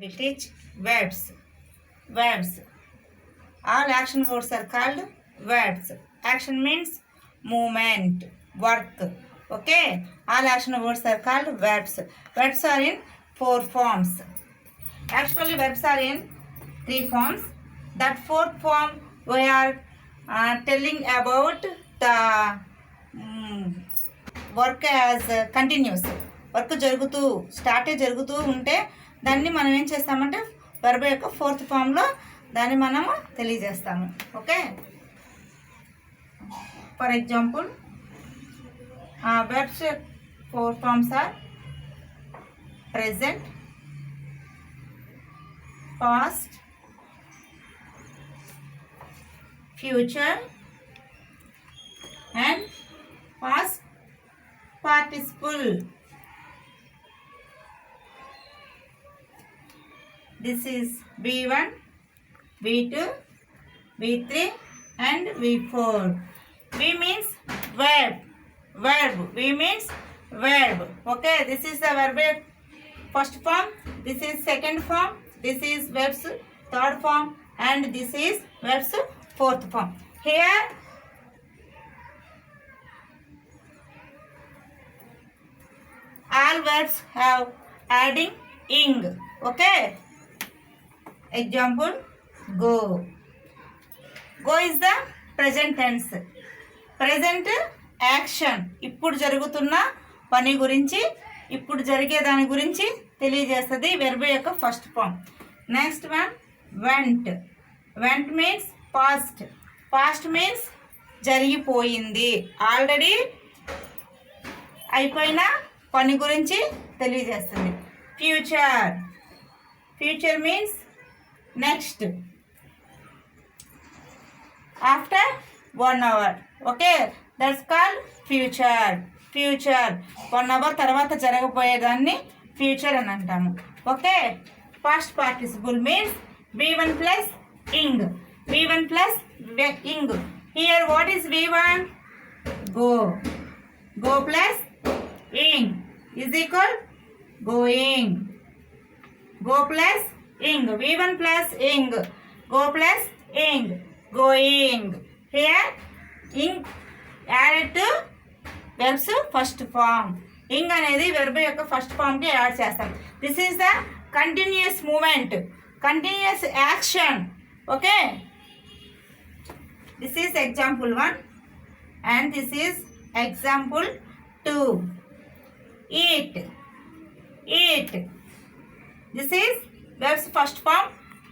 We teach verbs. Verbs. All action words are called verbs. Action means movement, work. Okay. All action words are called verbs. Verbs are in 4 forms. Actually, verbs are in 3 forms. That fourth form we are telling about the work as continuous. Work జరుగుతూ ఉంటే దాన్ని మనం ఏం చేస్తామంటే verb యొక్క 4th ఫామ్లో దాన్ని మనము తెలియజేస్తాము. Okay. For example verbs 4 forms are present, past, future and past participle. This is V1, V2, V3 and V4. V means verb. V means verb. Okay, this is the verb first form, this is second form, this is verbs third form and this is verbs 4th form. Here all verbs have adding ing. Okay. Example, go. Go is the present tense. Present action. ఇప్పుడు జరుగుతున్న పని గురించి, ఇప్పుడు జరిగే దాని గురించి తెలియజేస్తుంది verb యొక్క first form. Next one went. Went means past. Past means జరిగిపోయింది, ఆల్రెడీ అయిపోయిన పని గురించి తెలియజేస్తుంది. Future. Future means next, after 1 hour. Okay, that's called future. Future 1 hour తర్వాత జరగబోయేదాన్ని ఫ్యూచర్ అని అంటాము. Okay. Past participle means V1 plus ing. V1 plus ing. Here what is V1? Go. Go plus ing is equal going. Go plus ing. V1 plus ing. Go plus ing. Going. Here ing added to verbs first form. ing అనేది verb యొక్క first form కి add చేస్తాం. This is the continuous movement, continuous action. Okay. This is example 1 and this is example 2. Eat. Eat. This is verbs first form,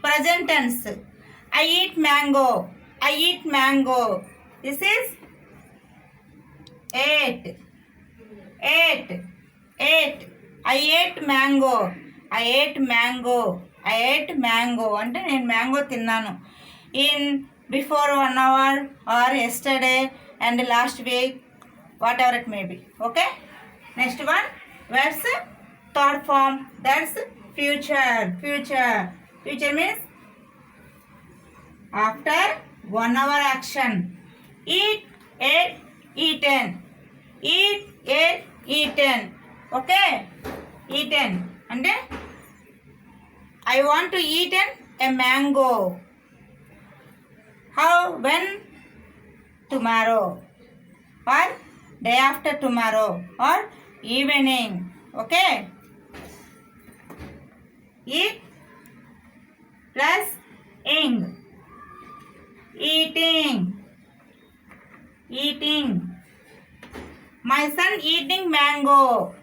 present tense. I eat mango. I eat mango. This is ate. Ate. Ate. I ate mango. I ate mango. I ate mango. అంటే నేను mango తిన్నాను. In before 1 hour or yesterday and last week, whatever it may be. Okay. Next one, verbs third form, that's future. Future. Future means after 1 hour action. Eat, ate, eaten. Eat, ate, eaten. Okay. Eaten అంటే I want to eat a mango. How? When? Tomorrow or day after tomorrow or evening. Okay. Eat plus ing. Eating. Eating. My son eating mango.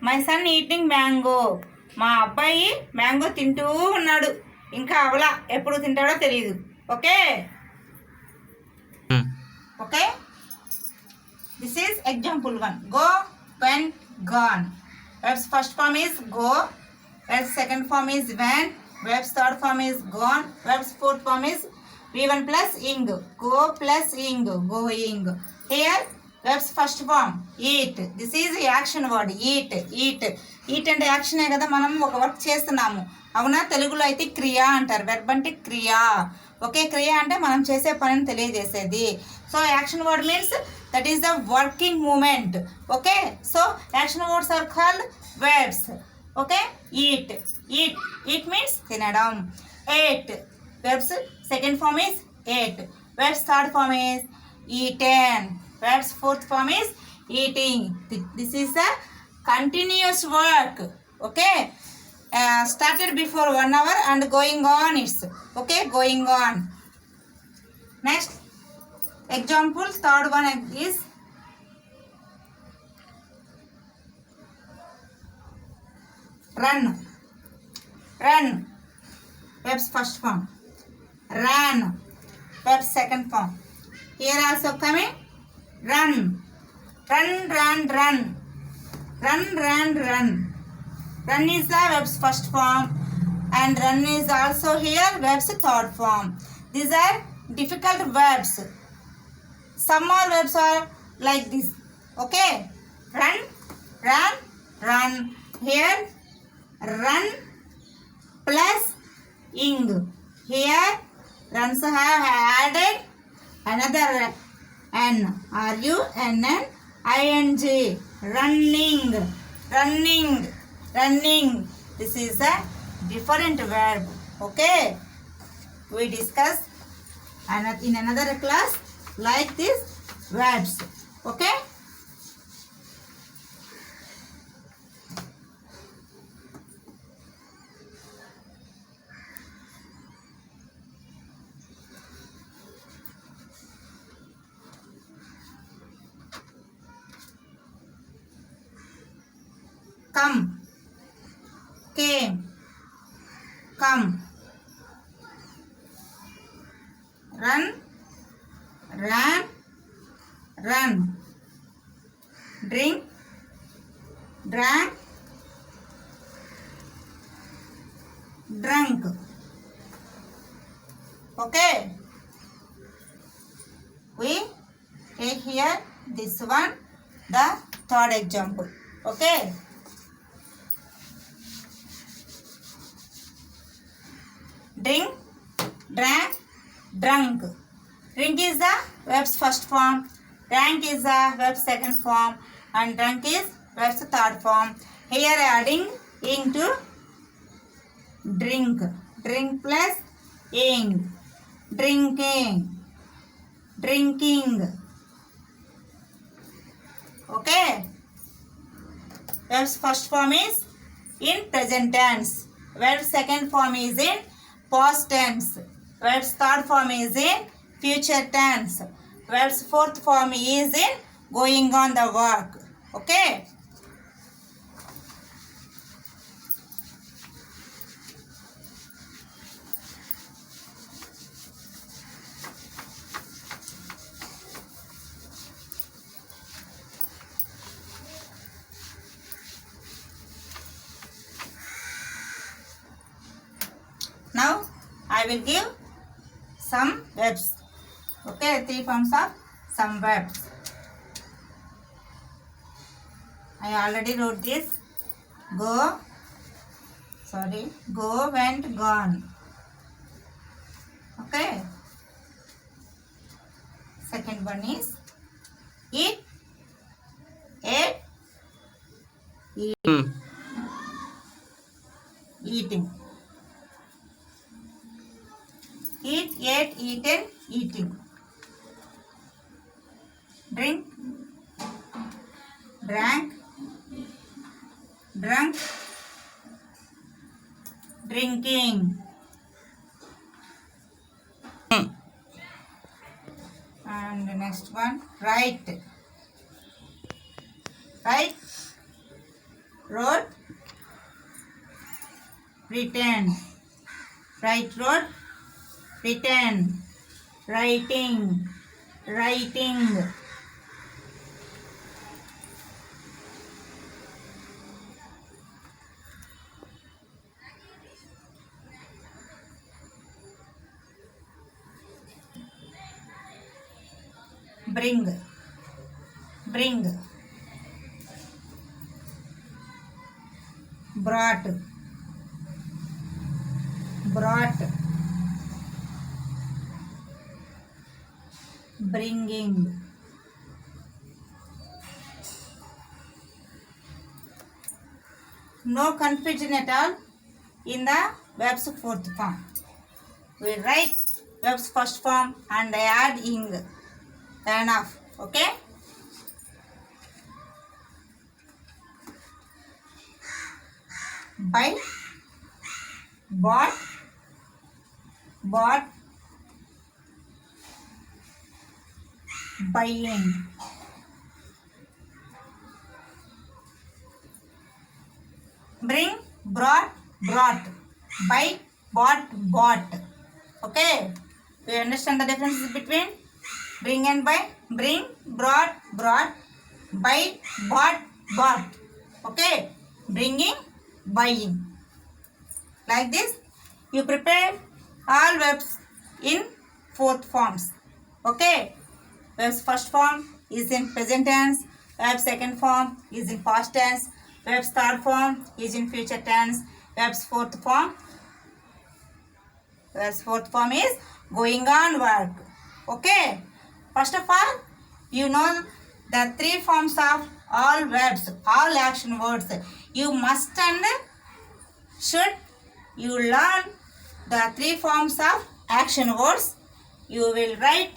My son eating mango. మా అబ్బాయి mango తింటూ ఉన్నాడు, ఇంకా అవలా ఎప్పుడు తింటాడో తెలియదు. Okay. Okay. This is example 1. Go, went, gone. Verbs first form is go. Verbs second form is went. Verbs third form is gone. Verbs fourth form is V1 plus ing. Go plus ing. Going. Here verbs first form eat. This is the action word. Eat. Eat. Eat అంటే యాక్షనే కదా, మనం ఒక work చేస్తున్నాము. అవునా? తెలుగులో అయితే క్రియ అంటారు. వెర్బ్ అంటే క్రియ. ఓకే. క్రియ అంటే మనం చేసే పనిని తెలియజేసేది. So action word means that is the working movement. Okay. So action words are called verbs. Okay. Eat. Eat. Eat means tinadam. Ate. Verbs second form is ate. Verbs third form is eaten. Verbs fourth form is eating. This is a continuous work. Okay. Started before 1 hour and going on. It's okay. Going on. Next example. Third one is run. Run. Verbs first form. Ran. Verbs second form. Here also coming. Run. Run, run, run. Run, run, run. Run is the verbs first form. And run is also here verbs third form. These are difficult verbs. Some more verbs are like this. Okay. Run, run, run. Here run plus ing. Here runs have added another n. R-U-N-N I-N-G. Running. Running. Running. This is a different verb. Okay. We discuss in another class like these verbs. Okay. Come. Came. Come. Run. Ran. Run. Drink. Drank. Drunk. Okay. We take here this one, the third example. Okay. Drink, drank, drunk. Drink is the verb's first form, drank is the verb's second form, and drunk is verb's third form. Here adding ing to drink. Drink plus ing. Drinking. Drinking. Okay. Verb's first form is in present tense. Verb's second form is in past tense. Verb's third form is in future tense. Verb's fourth form is in going on the work. Okay. Now I will give some verbs. Okay, 3 forms of some verbs. I already wrote this. Go, went, gone. Okay. Second one is eat, ate, eating. Eat, ate, eaten, eating. Drink, drank, drunk, drinking. And the next one, write. Write, wrote, written. Write, wrote, written. Writing, writing. Bring, bring. Brought, brought. Bringing. No confusion at all. in the verbs fourth form. We write verbs first form and add ing. Enough. Okay. Buy, bought, buying. Bring, brought, buy, bought. Okay, do you understand the differences between bring and buy? Bring, brought, buy, bought. Okay, bringing, buying. Like this you prepare all verbs in fourth forms. Okay, verbs first form is in present tense, verb second form is in past tense, verbs third form is in future tense, verbs fourth form is going on work. Okay, first of all you know the three forms of all verbs, all action words. You must and should you learn the three forms of action words. You will write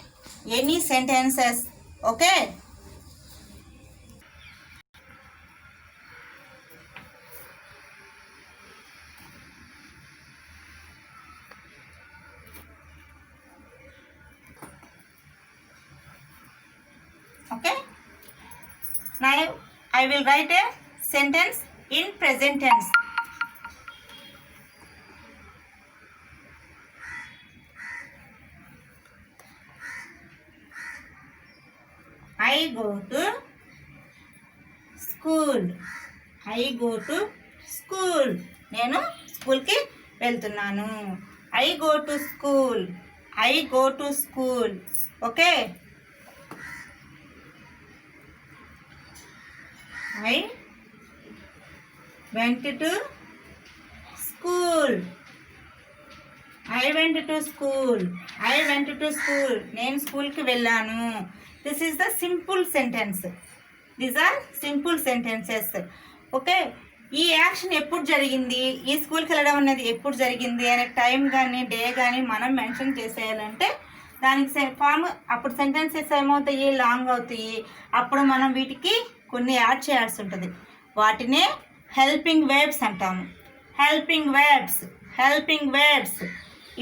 any sentences. Okay. Okay. Now I will write a sentence in present tense. I go to school. నేను స్కూల్కి వెళ్తున్నాను. I go to school. Okay. I went to school. నేను స్కూల్కి వెళ్ళాను. This is the simple sentence. These are simple sentences. Okay, ఈ action ఎప్పుడు జరిగింది, ఈ స్కూల్కి వెళ్ళడం అనేది ఎప్పుడు జరిగింది అనే టైం కానీ డే కానీ మనం మెన్షన్ చేసేయాలంటే దానికి ఫామ్ అప్పుడు సెంటెన్సెస్ ఏమవుతాయి, లాంగ్ అవుతాయి. అప్పుడు మనం వీటికి కొన్ని యాడ్ చేయాల్సి ఉంటుంది. వాటినే హెల్పింగ్ వర్బ్స్ అంటాము. హెల్పింగ్ వర్బ్స్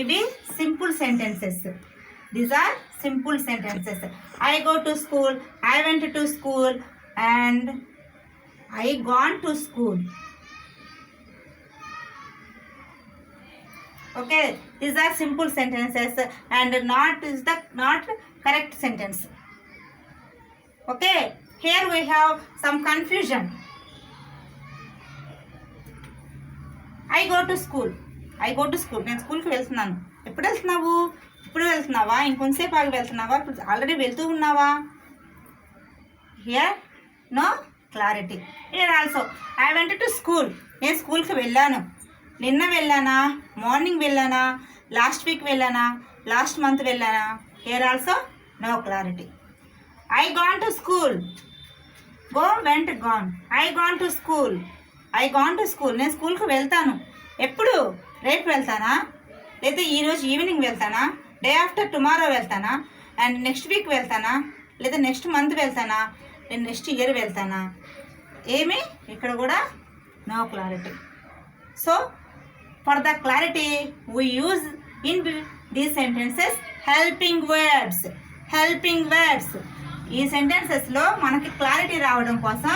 ఇవి simple sentences. These are simple sentences. I go to school, I went to school, and I gone to school. Okay, these are simple sentences and not is the not correct sentence. Okay, here we have some confusion. I go to school. నేను స్కూల్కి వెళ్తున్నాను. ఎప్పుడు వెళ్తున్నావు? ఇప్పుడు వెళ్తున్నావా? ఇంకొంతసేపు ఆగి వెళ్తున్నావా? ఇప్పుడు ఆల్రెడీ వెళ్తూ ఉన్నావా? Here no clarity. Here also I went to school. నేను స్కూల్కి వెళ్ళాను. నిన్న వెళ్ళానా, మార్నింగ్ వెళ్ళానా, లాస్ట్ వీక్ వెళ్ళానా, లాస్ట్ మంత్ వెళ్ళానా? Here also no clarity. I gone to school. Go, went, gone. I gone to school. నేను స్కూల్కి వెళ్తాను. ఎప్పుడు? రేపు వెళ్తానా, లేదా ఈరోజు ఈవినింగ్ వెళ్తానా, డే ఆఫ్టర్ టుమారో వెళ్తానా, అండ్ నెక్స్ట్ వీక్ వెళ్తానా, లేదా నెక్స్ట్ మంత్ వెళ్తానా, నేను నెక్స్ట్ ఇయర్ వెళ్తానా? ఏమి ఇక్కడ కూడా no clarity. So for the clarity we use in these sentences helping verbs. ఈ సెంటెన్సెస్లో మనకి క్లారిటీ రావడం కోసం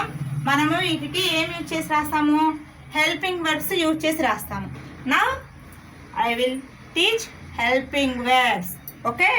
మనము వీటికి ఏమి యూజ్ చేసి రాస్తాము? హెల్పింగ్ వర్బ్స్ యూజ్ చేసి రాస్తాము. Now I will teach helping verbs. Okay.